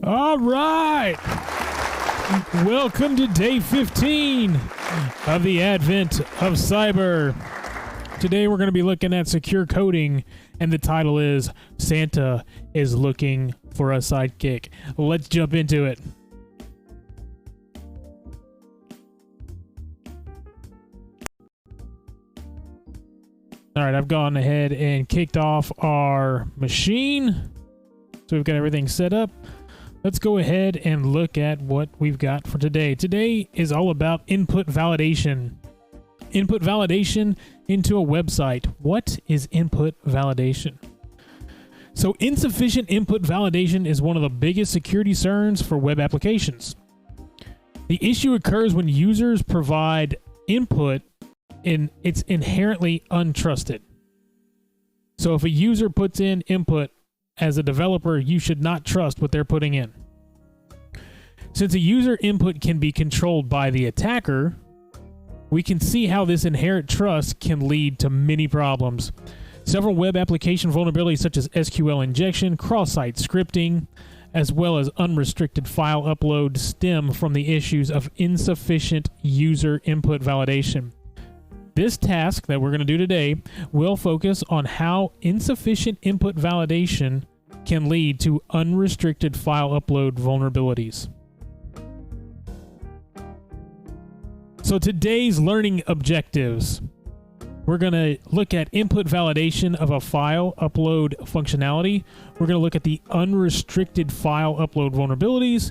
All right. Welcome to day 15 of the advent of cyber. Today we're going to be looking at secure coding, and the title is Santa is Looking for a Sidekick. Let's jump into it. All right, I've gone ahead and kicked off our machine. So we've got everything set up. Let's go ahead and look at what we've got for today. Today is all about input validation. Input validation into a website. What is input validation? So insufficient input validation is one of the biggest security concerns for web applications. The issue occurs when users provide input and it's inherently untrusted. So if a user puts in input, as a developer, you should not trust what they're putting in. Since a user input can be controlled by the attacker, we can see how this inherent trust can lead to many problems. Several web application vulnerabilities such as SQL Injection, cross-site scripting, as well as unrestricted file upload stem from the issues of insufficient user input validation. This task that we're going to do today will focus on how insufficient input validation can lead to unrestricted file upload vulnerabilities. So today's learning objectives, we're going to look at input validation of a file upload functionality. We're going to look at the unrestricted file upload vulnerabilities,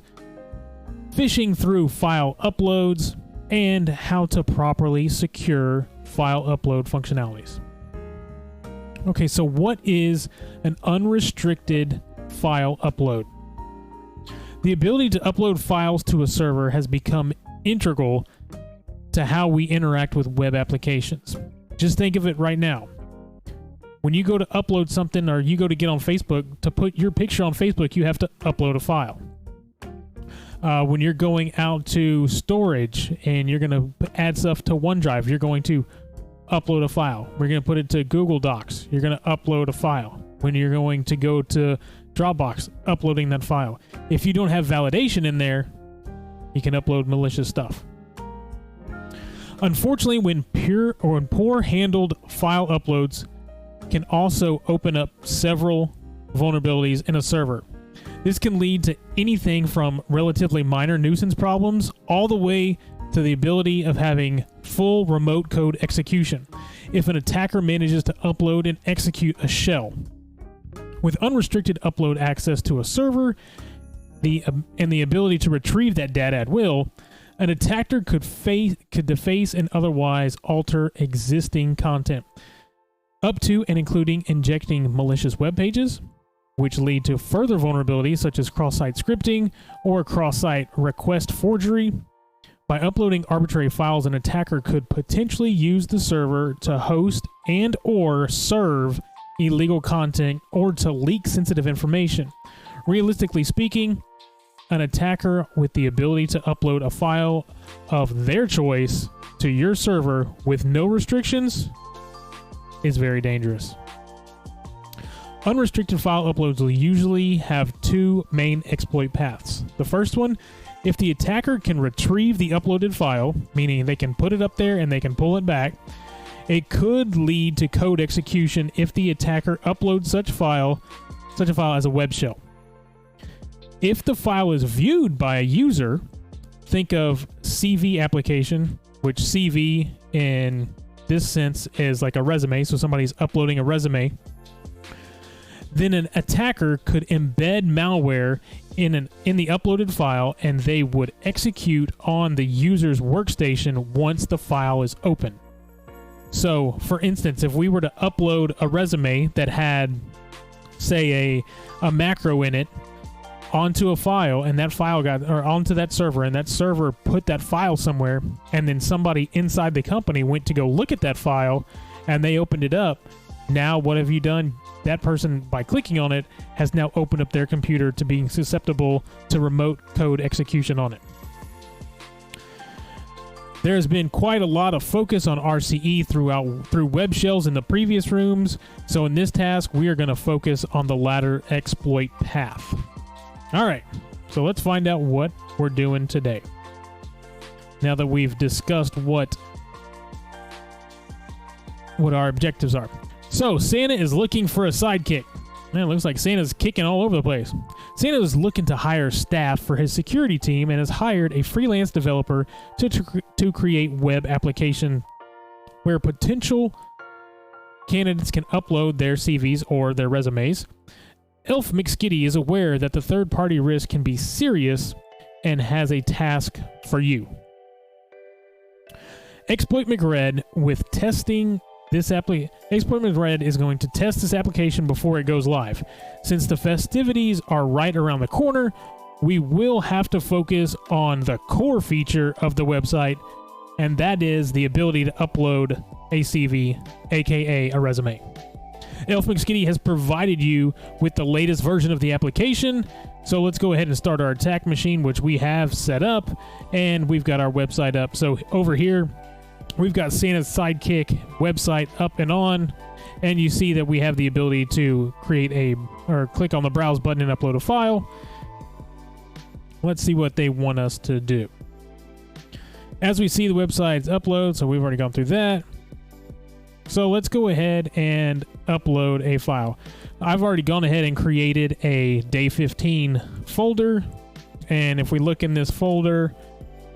phishing through file uploads, and how to properly secure file upload functionalities. Okay, so what is an unrestricted file upload? The ability to upload files to a server has become integral to how we interact with web applications. Just think of it right now. When you go to upload something or you go to get on Facebook, to put your picture on Facebook, you have to upload a file. When you're going out to storage and you're going to add stuff to OneDrive, you're going to upload a file. We're going to put it to Google Docs. You're going to upload a file. When you're going to go to Dropbox, uploading that file. If you don't have validation in there, you can upload malicious stuff. Unfortunately, when poor handled file uploads can also open up several vulnerabilities in a server. This can lead to anything from relatively minor nuisance problems all the way to the ability of having full remote code execution if an attacker manages to upload and execute a shell. With unrestricted upload access to a server and the ability to retrieve that data at will, an attacker could deface and otherwise alter existing content, up to and including injecting malicious web pages, which lead to further vulnerabilities such as cross-site scripting or cross-site request forgery. By uploading arbitrary files, an attacker could potentially use the server to host and or serve illegal content or to leak sensitive information. Realistically speaking, an attacker with the ability to upload a file of their choice to your server with no restrictions is very dangerous. Unrestricted file uploads will usually have two main exploit paths. The first one, if the attacker can retrieve the uploaded file, meaning they can put it up there and they can pull it back, It could lead to code execution if the attacker uploads such a file as a web shell. If the file is viewed by a user, think of CV application, which CV in this sense is like a resume, so somebody's uploading a resume. Then an attacker could embed malware in the uploaded file, and they would execute on the user's workstation once the file is open. So, for instance, if we were to upload a resume that had, say, a macro in it onto a file, and that file onto that server, and that server put that file somewhere, and then somebody inside the company went to go look at that file, and they opened it up. Now, what have you done? That person, by clicking on it, has now opened up their computer to being susceptible to remote code execution on it. There has been quite a lot of focus on RCE through web shells in the previous rooms, so in this task, we are going to focus on the latter exploit path. All right, so let's find out what we're doing today. Now that we've discussed what our objectives are. So, Santa is looking for a sidekick. Man, it looks like Santa's kicking all over the place. Santa is looking to hire staff for his security team and has hired a freelance developer to create web application where potential candidates can upload their CVs or their resumes. Elf McSkitty is aware that the third-party risk can be serious and has a task for you. Exploit McRed with testing Exploit McRed is going to test this application before it goes live. Since the festivities are right around the corner, we will have to focus on the core feature of the website, and that is the ability to upload a CV, aka a resume. Elf McSkitty has provided you with the latest version of the application, so let's go ahead and start our attack machine, which we have set up, and we've got our website up. So over here, we've got Santa's Sidekick website up and on, and you see that we have the ability to click on the browse button and upload a file. Let's see what they want us to do. As we see, the website's upload, so we've already gone through that. So let's go ahead and upload a file. I've already gone ahead and created a day 15 folder, and if we look in this folder,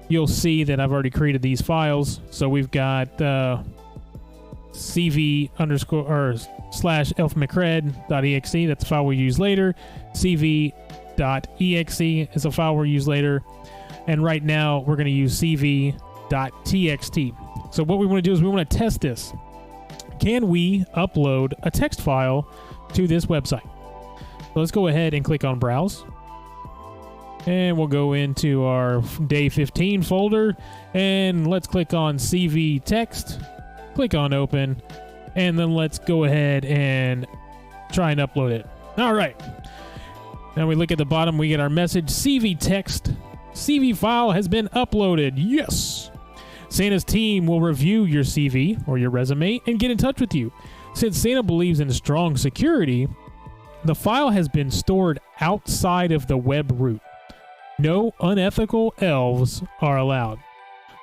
you'll see that I've already created these files. So we've got CV_/elfmcred.exe. That's the file we'll use later. CV.exe is a file we'll use later. And right now we're going to use CV.txt. So what we want to do is we want to test this. Can we upload a text file to this website? So let's go ahead and click on Browse. And we'll go into our day 15 folder, and let's click on CV text, click on open, and then let's go ahead and try and upload it. All right. Now we look at the bottom, we get our message, CV text, CV file has been uploaded. Yes. Santa's team will review your CV or your resume and get in touch with you. Since Santa believes in strong security, the file has been stored outside of the web root. No unethical elves are allowed.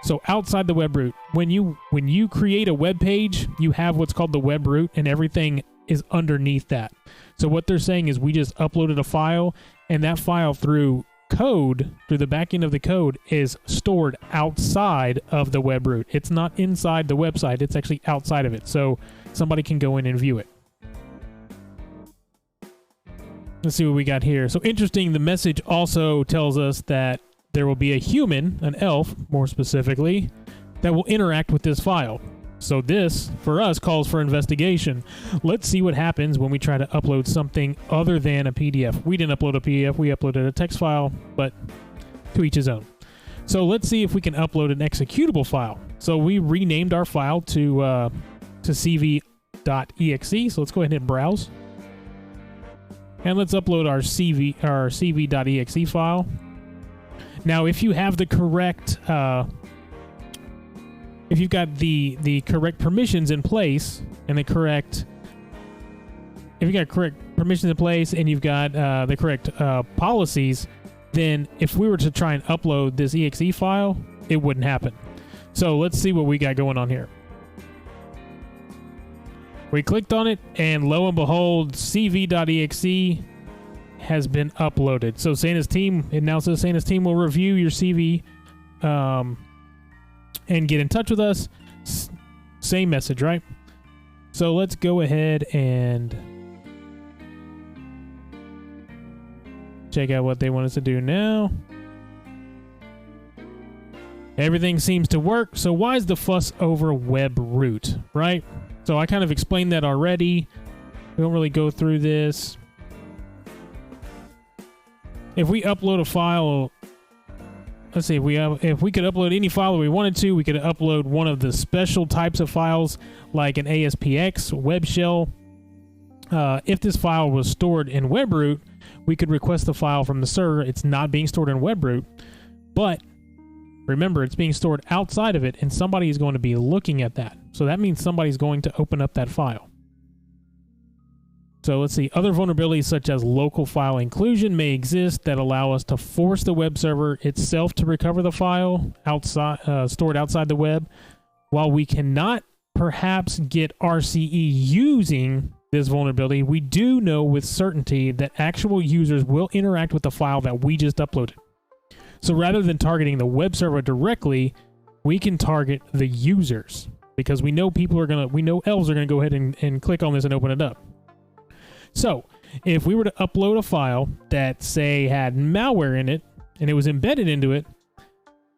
So outside the web root, when you create a web page, you have what's called the web root, and everything is underneath that. So what they're saying is we just uploaded a file, and that file through the back end of the code is stored outside of the web root. It's not inside the website, it's actually outside of it. So somebody can go in and view it. Let's see what we got here. So interesting, the message also tells us that there will be a human, an elf more specifically, that will interact with this file. So this, for us, calls for investigation. Let's see what happens when we try to upload something other than a PDF. We didn't upload a PDF, we uploaded a text file, but to each his own. So let's see if we can upload an executable file. So we renamed our file to CV.exe. So let's go ahead and browse. And let's upload our CV.exe file. Now, if you have the correct, if you've got the correct permissions in place and if you've got correct permissions in place and you've got the correct policies, then if we were to try and upload this exe file, it wouldn't happen. So let's see what we got going on here. We clicked on it, and lo and behold, cv.exe has been uploaded. So Santa's team, it now says Santa's team will review your CV and get in touch with us. Same message, right? So let's go ahead and check out what they want us to do now. Everything seems to work. So why is the fuss over web root, right? So I kind of explained that already. We don't really go through this. If we upload a file, let's see, if we could upload any file we wanted to, we could upload one of the special types of files like an ASPX, web shell. If this file was stored in web root, we could request the file from the server. It's not being stored in web root, but remember, it's being stored outside of it, and somebody is going to be looking at that. So that means somebody's going to open up that file. So let's see. Other vulnerabilities such as local file inclusion may exist that allow us to force the web server itself to recover the file stored outside the web. While we cannot perhaps get RCE using this vulnerability, we do know with certainty that actual users will interact with the file that we just uploaded. So rather than targeting the web server directly, we can target the users, because we know elves are gonna go ahead and click on this and open it up. So if we were to upload a file that, say, had malware in it and it was embedded into it,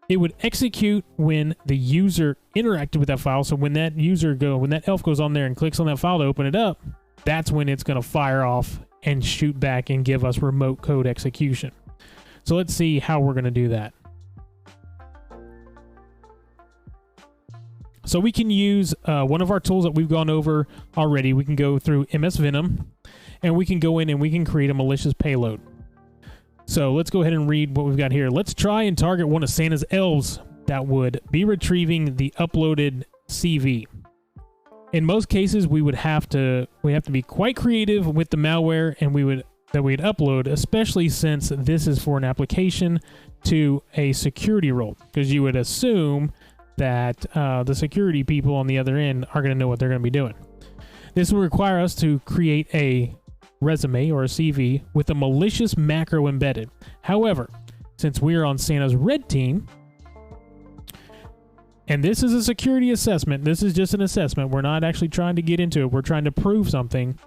it would execute when the user interacted with that file. So when that elf goes on there and clicks on that file to open it up, that's when it's gonna fire off and shoot back and give us remote code execution. So let's see how we're going to do that. So we can use one of our tools that we've gone over already. We can go through MS Venom, and we can go in and we can create a malicious payload. So let's go ahead and read what we've got here. Let's try and target one of Santa's elves that would be retrieving the uploaded CV. In most cases, we have to be quite creative with the malware and we'd upload, especially since this is for an application to a security role, because you would assume that the security people on the other end are going to know what they're going to be doing. This will require us to create a resume or a CV with a malicious macro embedded. However, since we are on Santa's red team, and this is a security assessment, this is just an assessment, we're not actually trying to get into it, we're trying to prove something.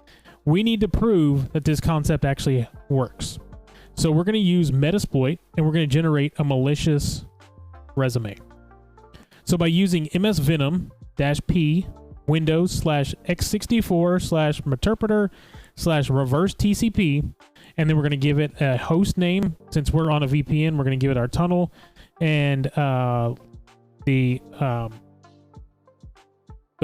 We need to prove that this concept actually works. So we're going to use Metasploit, and we're going to generate a malicious resume. So by using msvenom-p windows/x64/interpreter/reverse TCP, and then we're going to give it a host name. Since we're on a VPN, we're going to give it our tunnel and the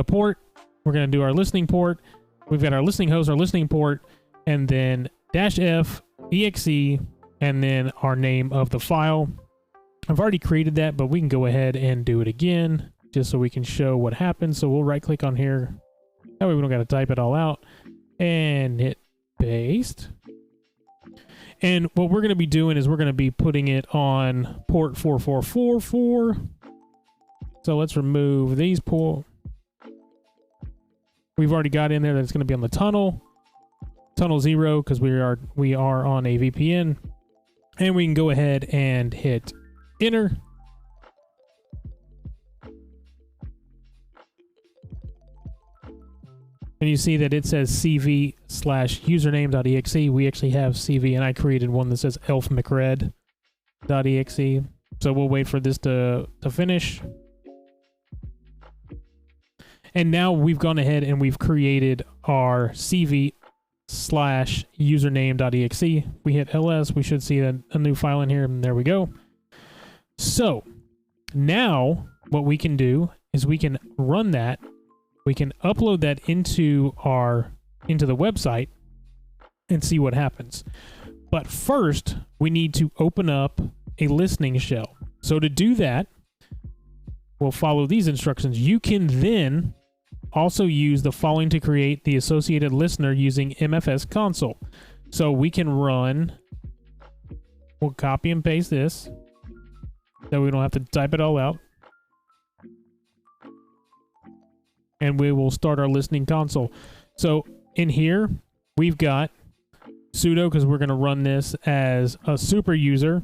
port. We're going to do our listening port. We've got our listening host, our listening port, and then -f exe, and then our name of the file. I've already created that, but we can go ahead and do it again just so we can show what happens. So we'll right click on here. That way we don't got to type it all out, and hit paste. And what we're going to be doing is we're going to be putting it on port 4444. So let's remove these ports. We've already got in there that it's going to be on the tunnel 0, because we are on a VPN, and we can go ahead and hit enter. And you see that it says cv/username.exe. We actually have CV, and I created one that says elfmcred.exe. So we'll wait for this to finish. And now we've gone ahead and we've created our cv/username.exe. We hit ls, we should see a new file in here, and there we go. So now what we can do is we can run that. We can upload that into the website and see what happens. But first, we need to open up a listening shell. So to do that, we'll follow these instructions. You can then also use the following to create the associated listener using MFS console. So we can run, we'll copy and paste this, so we don't have to type it all out. and we will start our listening console. So in here, we've got sudo because we're going to run this as a super user.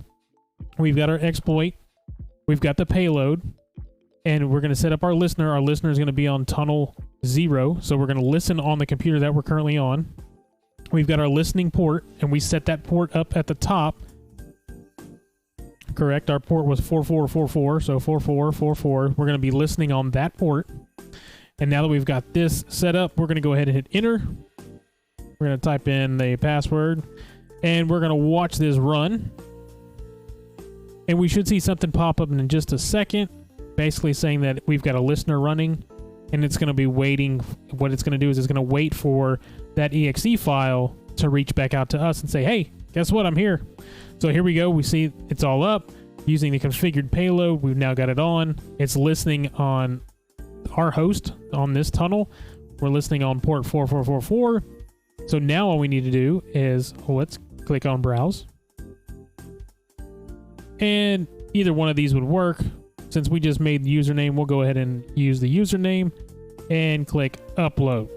We've got our exploit. We've got the payload. And we're going to set up our listener. Our listener is going to be on tunnel 0. So we're going to listen on the computer that we're currently on. We've got our listening port, and we set that port up at the top. Correct. Our port was 4444, so 4444. We're going to be listening on that port. And now that we've got this set up, we're going to go ahead and hit enter. We're going to type in the password, and we're going to watch this run. And we should see something pop up in just a second, basically saying that we've got a listener running, and it's going to be waiting. What it's going to do is it's going to wait for that exe file to reach back out to us and say, hey, guess what? I'm here. So here we go. We see it's all up. Using the configured payload, we've now got it on. It's listening on our host on this tunnel. We're listening on port 4444. So now all we need to do is, let's click on browse. And either one of these would work. Since we just made the username, we'll go ahead and use the username and click upload.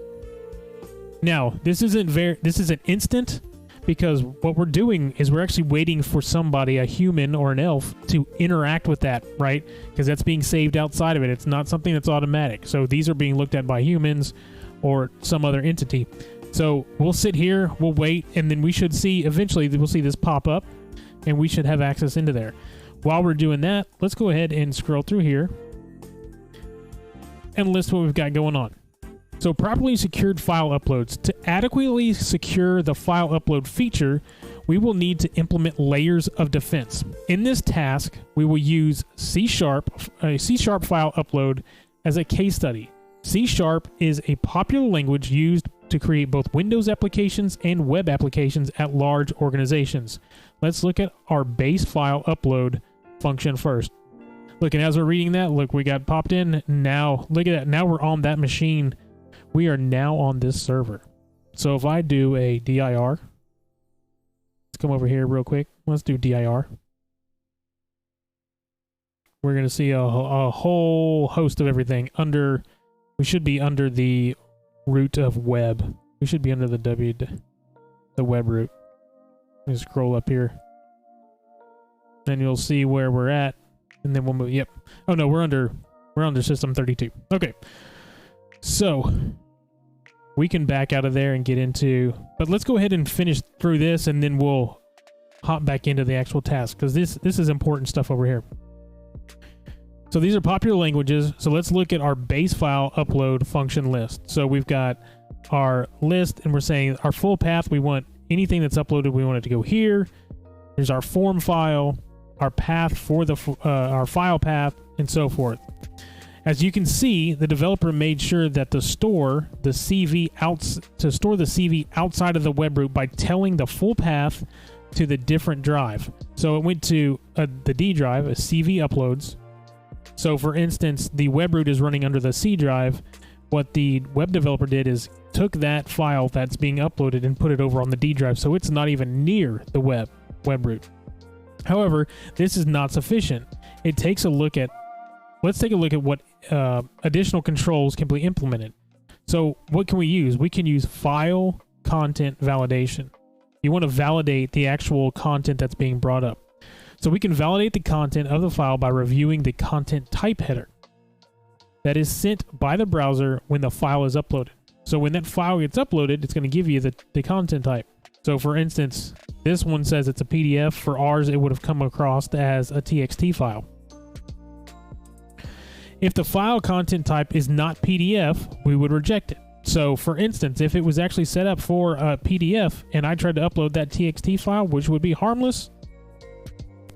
Now, this isn't instant, because what we're doing is we're actually waiting for somebody, a human or an elf, to interact with that, right? Because that's being saved outside of it. It's not something that's automatic. So these are being looked at by humans or some other entity. So we'll sit here, we'll wait, and then we should see, eventually we'll see this pop up, and we should have access into there. While we're doing that, let's go ahead and scroll through here and list what we've got going on. So properly secured file uploads. To adequately secure the file upload feature, we will need to implement layers of defense. In this task, we will use C# file upload as a case study. C# is a popular language used to create both Windows applications and web applications at large organizations. Let's look at our base file upload function first. Look, and as we're reading that, look, we got popped in. Now, look at that. Now we're on that machine. We are now on this server. So if I do a dir, let's come over here real quick. Let's do dir. We're going to see a whole host of everything under. We should be under the root of web. We should be under the web root. Let me scroll up here. And you'll see where we're at. And then we'll move. Yep. Oh no, we're under system 32. Okay. So we can back out of there and get into, but let's go ahead and finish through this, and then we'll hop back into the actual task, because this is important stuff over here. So these are popular languages. So let's look at our base file upload function list. So we've got our list, and we're saying our full path. We want anything that's uploaded, we want it to go here. There's our form file, our path for the our file path, and so forth. As you can see, the developer made sure that to store the CV outside of the web root by telling the full path to the different drive. So it went to the D drive, a CV uploads. So for instance, the web root is running under the C drive. What the web developer did is took that file that's being uploaded and put it over on the D drive, so it's not even near the web root. However, this is not sufficient. It takes a look at, let's take a look at what additional controls can be implemented. So what can we use? We can use file content validation. You want to validate the actual content that's being brought up. So we can validate the content of the file by reviewing the content type header that is sent by the browser when the file is uploaded. So when that file gets uploaded, it's going to give you the content type. So for instance, this one says it's a PDF. For ours, it would have come across as a TXT file. If the file content type is not PDF, we would reject it. So for instance, if it was actually set up for a PDF and I tried to upload that TXT file, which would be harmless,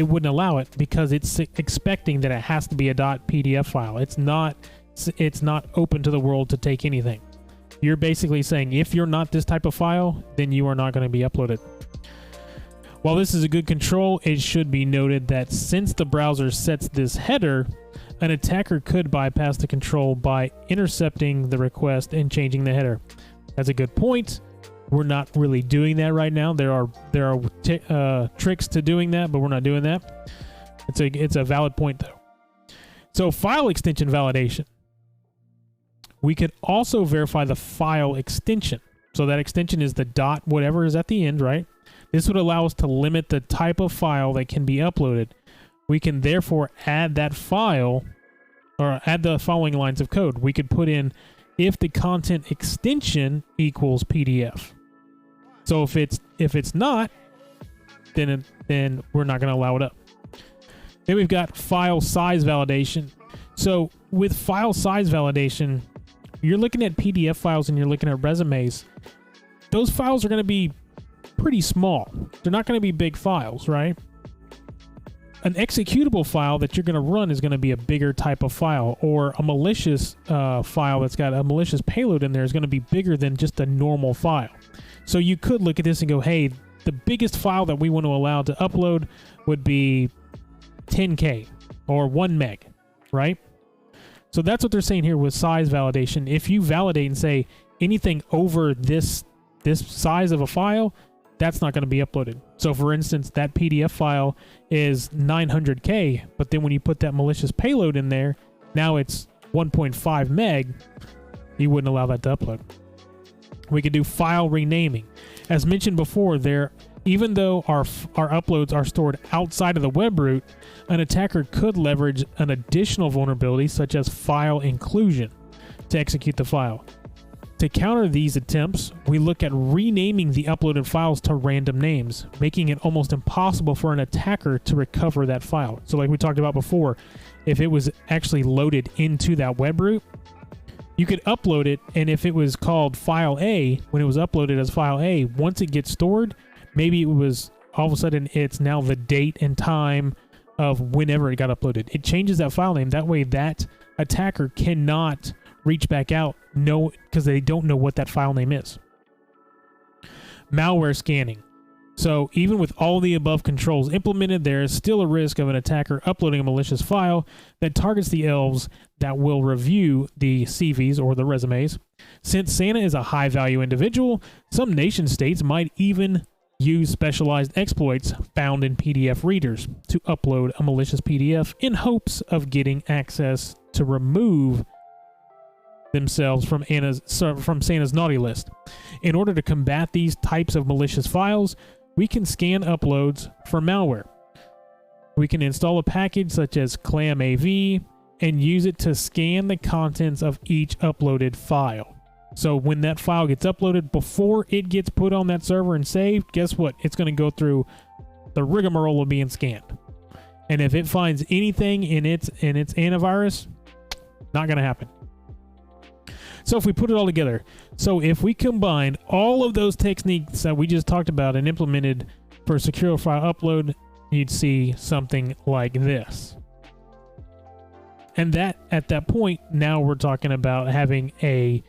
it wouldn't allow it because it's expecting that it has to be a .pdf file. It's not open to the world to take anything. You're basically saying if you're not this type of file, then you are not going to be uploaded. While this is a good control, it should be noted that since the browser sets this header, an attacker could bypass the control by intercepting the request and changing the header. That's a good point. We're not really doing that right now. There are tricks to doing that, but we're not doing that. It's a valid point though. So file extension validation. We could also verify the file extension. So that extension is the dot whatever is at the end, right? This would allow us to limit the type of file that can be uploaded. We can therefore add that file, or add the following lines of code. We could put in if the content extension equals PDF. So if it's not, then we're not going to allow it up. Then we've got file size validation. So with file size validation, you're looking at PDF files and you're looking at resumes. Those files are going to be pretty small. They're not going to be big files, right? An executable file that you're going to run is going to be a bigger type of file, or a malicious file that's got a malicious payload in there is going to be bigger than just a normal file. So you could look at this and go, hey, the biggest file that we want to allow to upload would be 10K or 1 meg, right? So that's what they're saying here with size validation. If you validate and say anything over this size of a file, that's not going to be uploaded. So for instance, that PDF file is 900K, but then when you put that malicious payload in there, now it's 1.5 meg, you wouldn't allow that to upload. We could do file renaming. As mentioned before, even though our uploads are stored outside of the web root, an attacker could leverage an additional vulnerability such as file inclusion to execute the file. To counter these attempts, we look at renaming the uploaded files to random names, making it almost impossible for an attacker to recover that file. So like we talked about before, if it was actually loaded into that web root, you could upload it, and if it was called file A, when it was uploaded as file A, once it gets stored, maybe it was all of a sudden it's now the date and time of whenever it got uploaded. It changes that file name. That way that attacker cannot reach back out, because they don't know what that file name is. Malware scanning. So even with all the above controls implemented, there is still a risk of an attacker uploading a malicious file that targets the elves that will review the CVs or the resumes. Since Santa is a high-value individual, some nation states might even use specialized exploits found in PDF readers to upload a malicious PDF in hopes of getting access to remove themselves from Santa's naughty list. In order to combat these types of malicious files, we can scan uploads for malware. We can install a package such as ClamAV and use it to scan the contents of each uploaded file. So when that file gets uploaded, before it gets put on that server and saved, guess what? It's going to go through the rigmarole of being scanned. And if it finds anything in its antivirus, not going to happen. So if we put it all together, so if we combine all of those techniques that we just talked about and implemented for secure file upload, you'd see something like this. And that, at that point, now we're talking about having a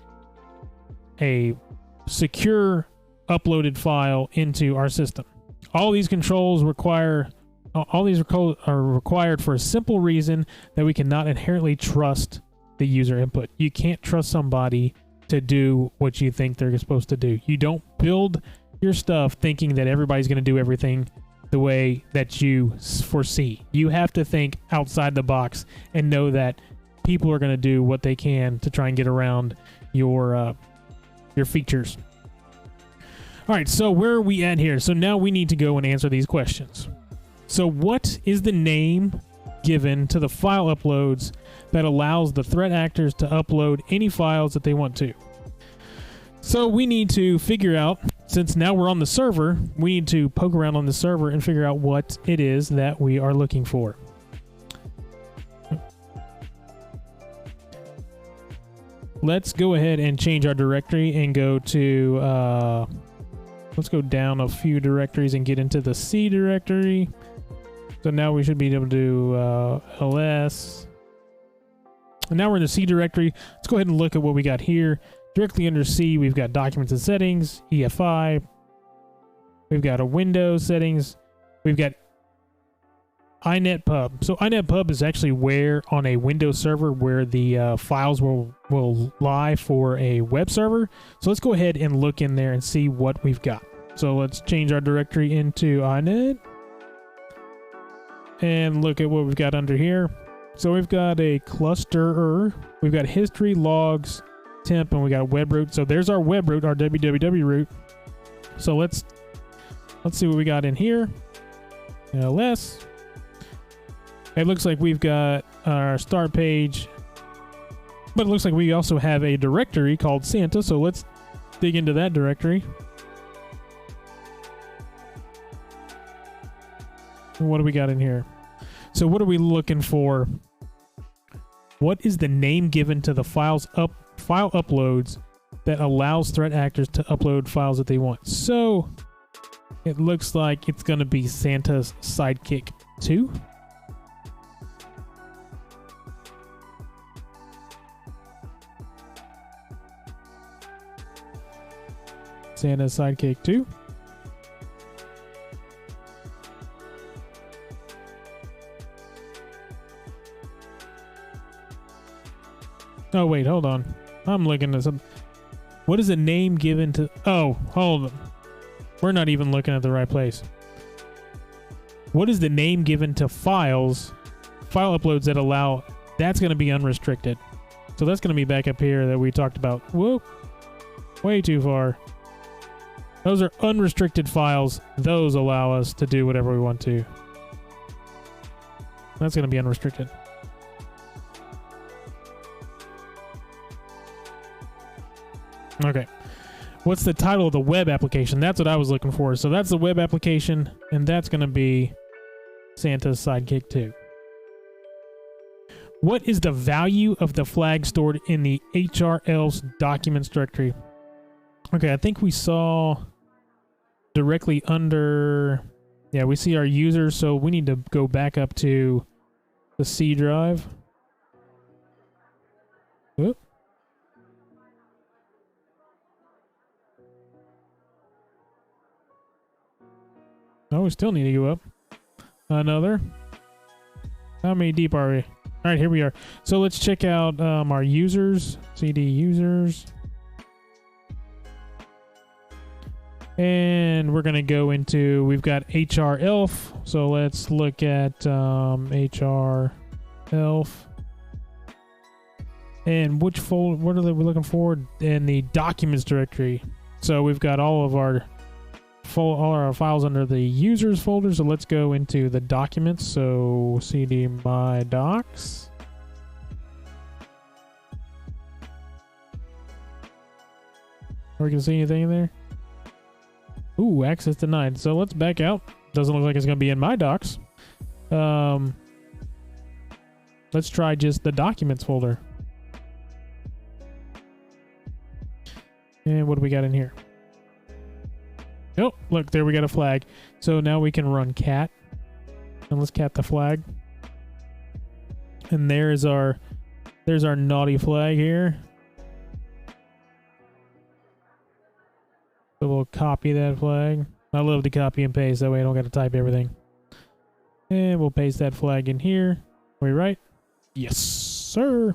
secure uploaded file into our system. All these controls are required for a simple reason that we cannot inherently trust the user input. You can't trust somebody to do what you think they're supposed to do. You don't build your stuff thinking that everybody's going to do everything the way that you foresee. You have to think outside the box and know that people are going to do what they can to try and get around your features. All right, so where are we at here? So now we need to go and answer these questions. So what is the name given to the file uploads that allows the threat actors to upload any files that they want to? So we need to figure out, since now we're on the server, we need to poke around on the server and figure out what it is that we are looking for. Let's go ahead and change our directory and go to, let's go down a few directories and get into the C directory. So now we should be able to do ls. And now we're in the C directory. Let's go ahead and look at what we got here. Directly under C, we've got documents and settings, EFI. We've got a Windows settings. We've got inetpub. So inetpub is actually where on a Windows server where the files will lie for a web server. So let's go ahead and look in there and see what we've got. So let's change our directory into inet and look at what we've got under here. So we've got a cluster. We've got history, logs, temp, and we got a web root. So there's our web root, our www root. So let's see what we got in here. ls. It looks like we've got our start page, but it looks like we also have a directory called Santa. So let's dig into that directory. What do we got in here? So what are we looking for? What is the name given to the file uploads that allows threat actors to upload files that they want? So it looks like it's going to be Santa's Sidekick 2. Santa's Sidekick 2. Oh, wait, hold on. I'm looking at some. What is the name given to... Oh, hold on. We're not even looking at the right place. What is the name given to file uploads that allow... That's going to be unrestricted. So that's going to be back up here that we talked about. Whoop. Way too far. Those are unrestricted files. Those allow us to do whatever we want to. That's going to be unrestricted. Okay. What's the title of the web application? That's what I was looking for. So that's the web application, and that's going to be Santa's Sidekick 2. What is the value of the flag stored in the hrelse documents directory? Okay, I think we saw directly under... Yeah, we see our users, so we need to go back up to the C drive. Whoop. Oh, we still need to go up. Another. How many deep are we? All right, here we are. So let's check out our users. CD users. And we're going to go into, we've got hrelf. So let's look at hrelf. And which folder, what are we looking for? In the documents directory. So we've got all of our files under the users folder. So let's go into the documents. So cd my docs. Are we gonna see anything in there? Ooh, access denied. So let's back out. Doesn't look like it's gonna be in my docs. Let's try just the documents folder. And what do we got in here? Oh, look, there we got a flag. So now we can run cat. And let's cat the flag. And there's our naughty flag here. So we'll copy that flag. I love to copy and paste, that way I don't got to type everything. And we'll paste that flag in here. Are we right? Yes, sir.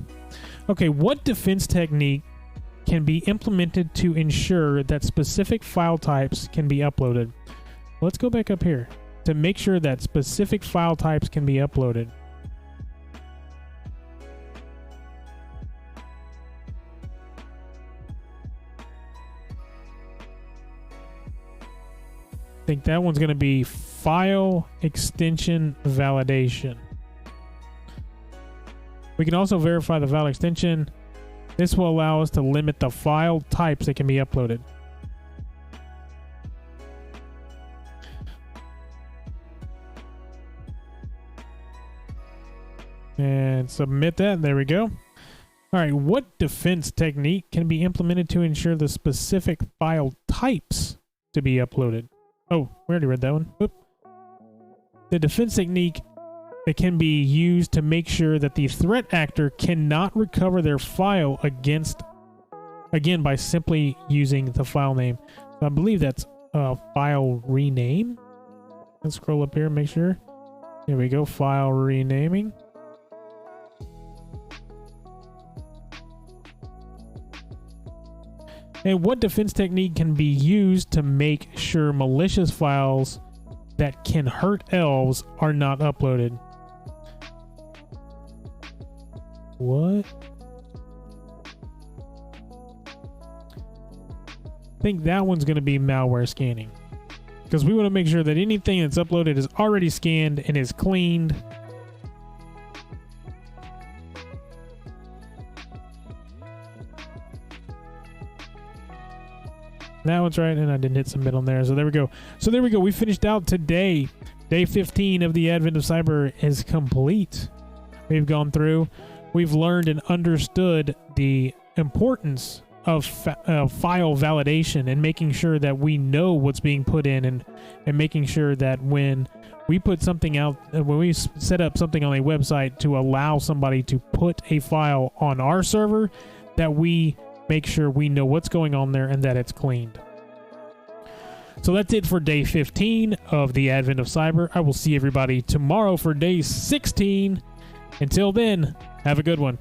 Okay, what defense technique can be implemented to ensure that specific file types can be uploaded? Let's go back up here to make sure that specific file types can be uploaded. I think that one's going to be file extension validation. We can also verify the file extension. This will allow us to limit the file types that can be uploaded. And submit that. There we go. All right, what defense technique can be implemented to ensure the specific file types to be uploaded? Oh, we already read that one. Whoop. The defense technique that can be used to make sure that the threat actor cannot recover their file again by simply using the file name. So I believe that's file rename. Let's scroll up here and make sure. Here we go, file renaming. And what defense technique can be used to make sure malicious files that can hurt elves are not uploaded? What? think that one's going to be malware scanning, because we want to make sure that anything that's uploaded is already scanned and is cleaned. That one's right, and I didn't hit submit on there. So there we go. So there we go. We finished out today. Day 15 of the Advent of Cyber is complete. We've gone through. We've learned and understood the importance of file validation and making sure that we know what's being put in, and making sure that when we put something out, when we set up something on a website to allow somebody to put a file on our server, that we make sure we know what's going on there and that it's cleaned. So that's it for day 15 of the Advent of Cyber. I will see everybody tomorrow for day 16. Until then, have a good one.